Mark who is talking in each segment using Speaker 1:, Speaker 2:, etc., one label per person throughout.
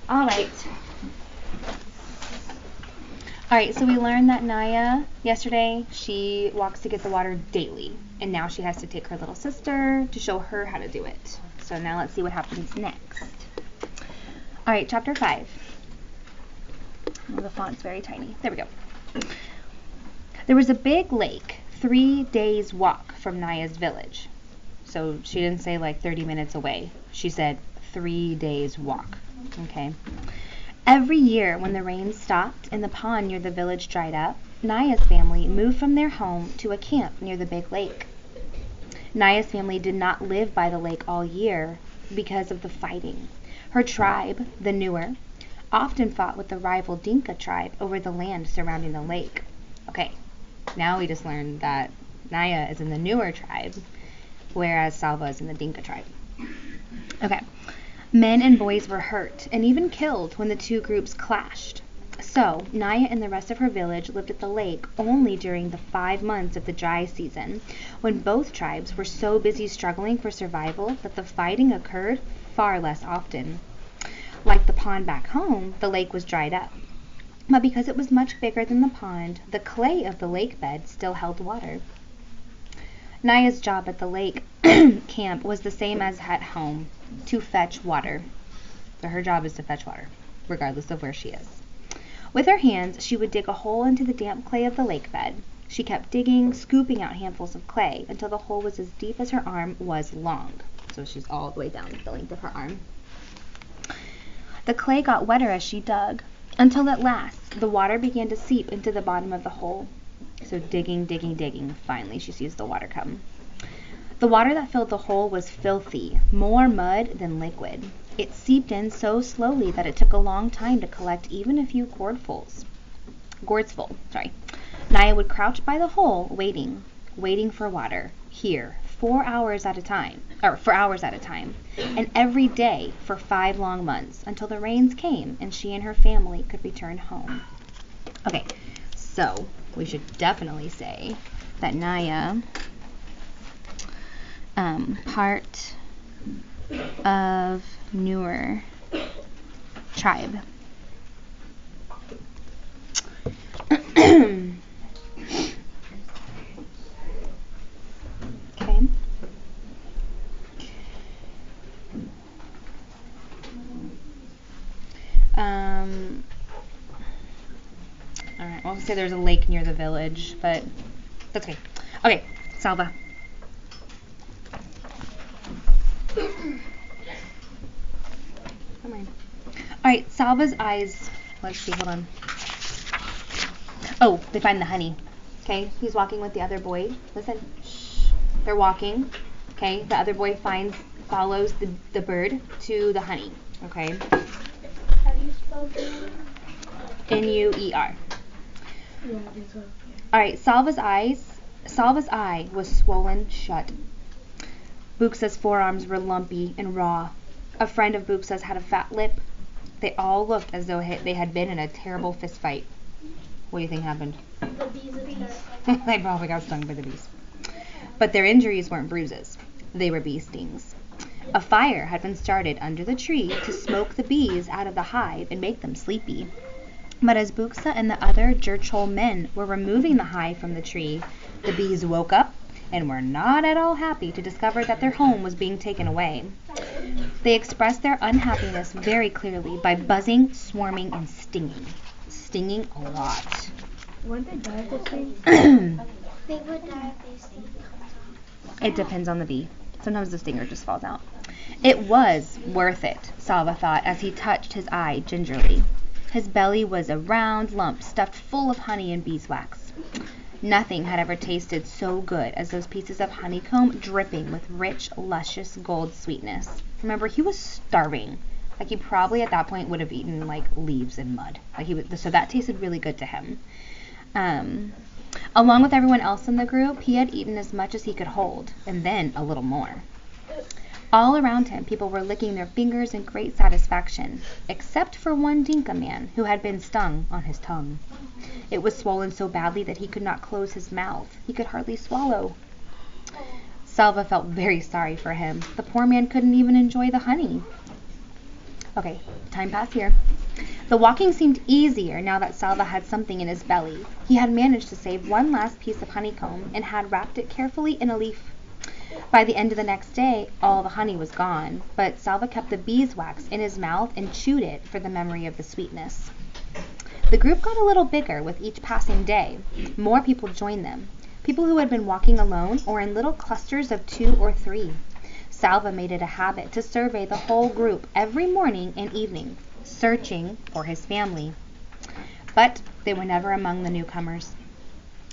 Speaker 1: All right. All right, so we learned that Naya, yesterday, she walks to get the water daily. And now she has to take her little sister to show her how to do it. So now let's see what happens next. All right, chapter 5. Oh, the font's very tiny. There we go. There was a big lake 3 days' walk from Naya's village. So she didn't say like 30 minutes away. She said 3 days' walk. Okay. Every year when the rain stopped and the pond near the village dried up, Naya's family moved from their home to a camp near the big lake. Naya's family did not live by the lake all year because of the fighting. Her tribe, the Nuer, often fought with the rival Dinka tribe over the land surrounding the lake. Okay, now we just learned that Naya is in the Nuer tribe, whereas Salva is in the Dinka tribe. Okay. Men and boys were hurt and even killed when the two groups clashed. So, Naya and the rest of her village lived at the lake only during the 5 months of the dry season, when both tribes were so busy struggling for survival that the fighting occurred far less often. Like the pond back home, the lake was dried up. But because it was much bigger than the pond, the clay of the lake bed still held water. Naya's job at the lake camp was the same as at home, to fetch water. So her job is to fetch water, regardless of where she is. With her hands, she would dig a hole into the damp clay of the lake bed. She kept digging, scooping out handfuls of clay until the hole was as deep as her arm was long. So she's all the way down the length of her arm. The clay got wetter as she dug, until at last the water began to seep into the bottom of the hole. So digging, digging, digging. Finally, she sees the water come. The water that filled the hole was filthy, more mud than liquid. It seeped in so slowly that it took a long time to collect even a few gourdsfull. Naya would crouch by the hole, waiting for water, here, for hours at a time, and every day for 5 long months, until the rains came and she and her family could return home. Okay, so we should definitely say that Naya, part of Nuer tribe. Okay. All right. Well, I'll say there's a lake near the village, but that's okay. Okay, Salva. Come on. All right, Salva's eyes. Let's see. Hold on. Oh, they find the honey. Okay, he's walking with the other boy. Listen. Shh. They're walking. Okay, the other boy follows the bird to the honey. Okay.
Speaker 2: Have you spoken?
Speaker 1: N-U-E-R. Yeah, it's okay. All right, Salva's eye was swollen shut. Buxa's forearms were lumpy and raw. A friend of Buxa's had a fat lip. They all looked as though they had been in a terrible fist fight. What do you think happened?
Speaker 2: The bees.
Speaker 1: They probably got stung by the bees. But their injuries weren't bruises. They were bee stings. A fire had been started under the tree to smoke the bees out of the hive and make them sleepy. But as Buxa and the other Jurchol men were removing the hive from the tree, the bees woke up and were not at all happy to discover that their home was being taken away. They expressed their unhappiness very clearly by buzzing, swarming, and stinging. Stinging a lot.
Speaker 3: Wouldn't they die if they sting?
Speaker 2: They would die if they sting.
Speaker 1: It depends on the bee. Sometimes the stinger just falls out. It was worth it, Salva thought as he touched his eye gingerly. His belly was a round lump stuffed full of honey and beeswax. Nothing had ever tasted so good as those pieces of honeycomb dripping with rich, luscious gold sweetness. Remember, he was starving. Like, he probably at that point would have eaten like leaves and mud. So that tasted really good to him. Along with everyone else in the group, he had eaten as much as he could hold, and then a little more. All around him, people were licking their fingers in great satisfaction, except for one Dinka man who had been stung on his tongue. It was swollen so badly that he could not close his mouth. He could hardly swallow. Salva felt very sorry for him. The poor man couldn't even enjoy the honey. Okay, time passed here. The walking seemed easier now that Salva had something in his belly. He had managed to save one last piece of honeycomb and had wrapped it carefully in a leaf. By the end of the next day, all the honey was gone, but Salva kept the beeswax in his mouth and chewed it for the memory of the sweetness. The group got a little bigger with each passing day. More people joined them, people who had been walking alone or in little clusters of 2 or 3. Salva made it a habit to survey the whole group every morning and evening, searching for his family. But they were never among the newcomers.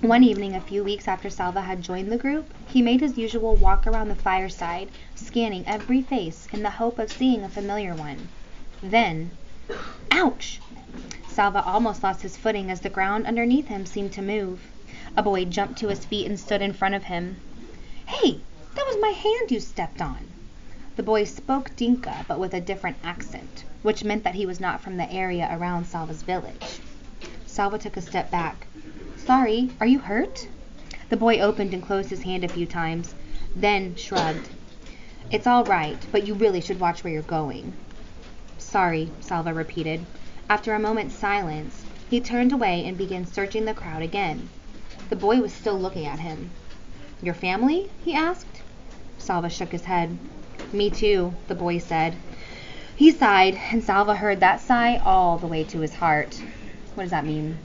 Speaker 1: One evening, a few weeks after Salva had joined the group, he made his usual walk around the fireside, scanning every face in the hope of seeing a familiar one. Then, ouch! Salva almost lost his footing as the ground underneath him seemed to move. A boy jumped to his feet and stood in front of him. "Hey, that was my hand you stepped on." The boy spoke Dinka, but with a different accent, which meant that he was not from the area around Salva's village. Salva took a step back. "Sorry, are you hurt?" The boy opened and closed his hand a few times, then shrugged. "It's all right, but you really should watch where you're going." "Sorry," Salva repeated. After a moment's silence, he turned away and began searching the crowd again. The boy was still looking at him. "Your family?" he asked. Salva shook his head. "Me too," the boy said. He sighed, and Salva heard that sigh all the way to his heart. What does that mean?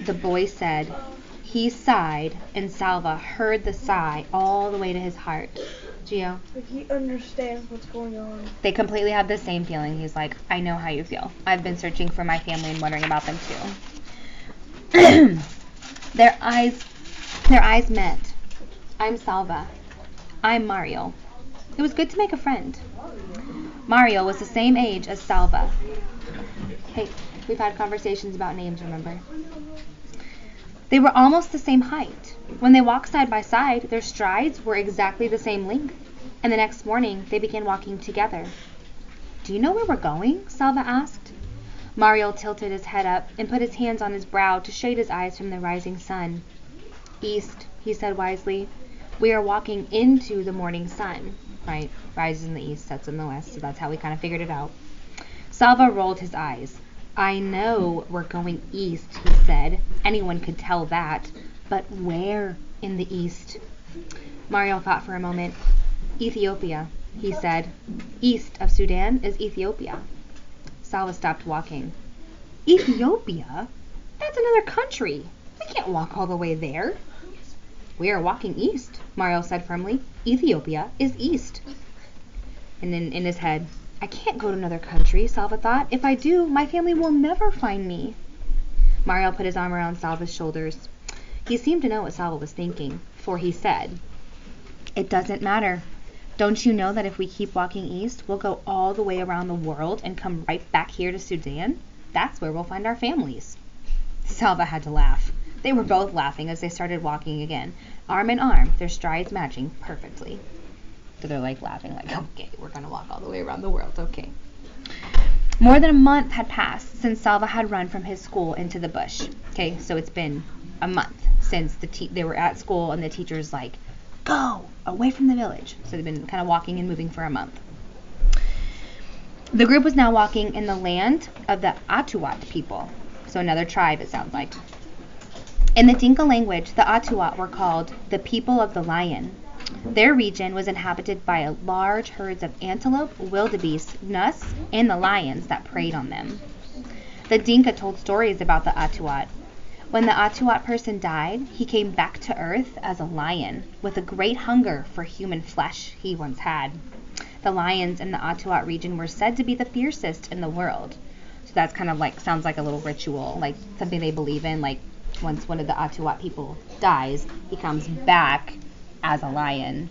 Speaker 1: The boy said. He sighed, and Salva heard the sigh all the way to his heart. Gio?
Speaker 3: Like he understands what's going on.
Speaker 1: They completely had the same feeling. He's like, I know how you feel. I've been searching for my family and wondering about them too. Their eyes met. "I'm Salva." "I'm Mario." It was good to make a friend. Mario was the same age as Salva. Hey, we've had conversations about names, remember? They were almost the same height. When they walked side by side, their strides were exactly the same length, and the next morning they began walking together. "Do you know where we're going?" Salva asked. Mario tilted his head up and put his hands on his brow to shade his eyes from the rising sun. "East," he said wisely. "We are walking into the morning sun." Right, rises in the east, sets in the west, so that's how we kind of figured it out. Salva rolled his eyes. "I know we're going east," he said. Anyone could tell that. But where in the east? Mario thought for a moment. "Ethiopia," he said. "East of Sudan is Ethiopia." Salva stopped walking. "Ethiopia? That's another country. We can't walk all the way there." "We are walking east," Mario said firmly. "Ethiopia is east." And then in his head, "I can't go to another country," Salva thought. "If I do, my family will never find me." Mario put his arm around Salva's shoulders. He seemed to know what Salva was thinking, for he said, "It doesn't matter. Don't you know that if we keep walking east, we'll go all the way around the world and come right back here to Sudan? That's where we'll find our families." Salva had to laugh. They were both laughing as they started walking again, arm in arm, their strides matching perfectly. So they're like laughing, like, okay, we're going to walk all the way around the world, okay. More than a month had passed since Salva had run from his school into the bush. Okay, so it's been a month since they were at school and the teacher's like, go away from the village. So they've been kind of walking and moving for a month. The group was now walking in the land of the Atuat people. So another tribe, it sounds like. In the Dinka language, the Atuat were called the people of the lion. Their region was inhabited by large herds of antelope, wildebeest, nuss, and the lions that preyed on them. The Dinka told stories about the Atuat. When the Atuat person died, he came back to earth as a lion, with a great hunger for human flesh he once had. The lions in the Atuat region were said to be the fiercest in the world. So that's kind of like, sounds like a little ritual, like something they believe in, like once one of the Atuat people dies, he comes back as a lion.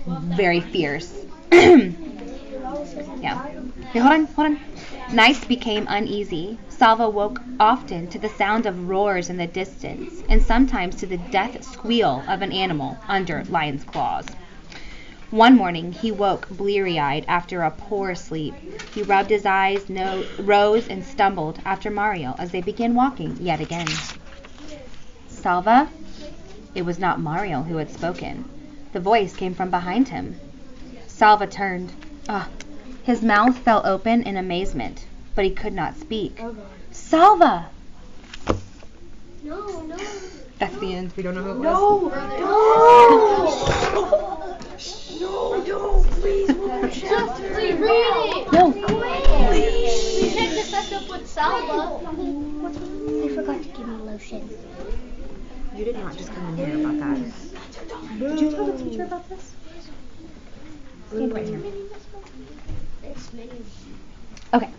Speaker 1: Very fierce. Yeah. Hey, hold on. Nights became uneasy. Salva woke often to the sound of roars in the distance, and sometimes to the death squeal of an animal under lion's claws. One morning he woke bleary-eyed after a poor sleep. He rubbed his eyes, rose, and stumbled after Mario as they began walking yet again. "Salva?" It was not Mario who had spoken. The voice came from behind him. Salva turned. His mouth fell open in amazement, but he could not speak.
Speaker 3: Oh, God.
Speaker 1: Salva!
Speaker 2: No, no.
Speaker 1: That's the end. We don't know who it was.
Speaker 3: No! No! No, please,
Speaker 2: Just read it.
Speaker 1: No.
Speaker 2: We can't just mess up with Salva. They forgot to give me lotion.
Speaker 1: You did not just come in here about that. Did you tell the teacher about this? Stand right here. Okay.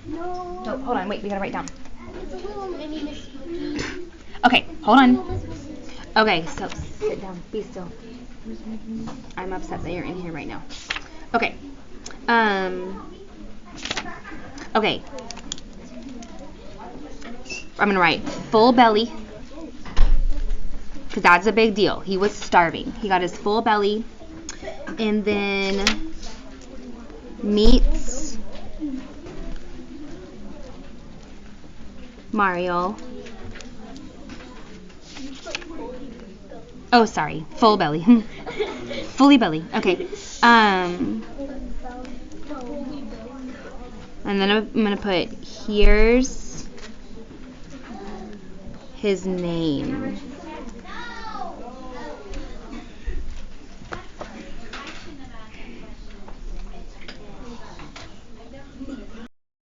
Speaker 2: No.
Speaker 1: No, hold on. Wait, we gotta write down.
Speaker 2: It's a little mini Miss Piggy.
Speaker 1: Okay, hold on. Okay, so sit down. Be still. I'm upset that you're in here right now. Okay. Okay. I'm gonna write full belly. Because that's a big deal. He was starving. He got his full belly. And then meets Mario. Oh, sorry. Full belly. Fully belly. Okay. And then I'm going to put, here's his name.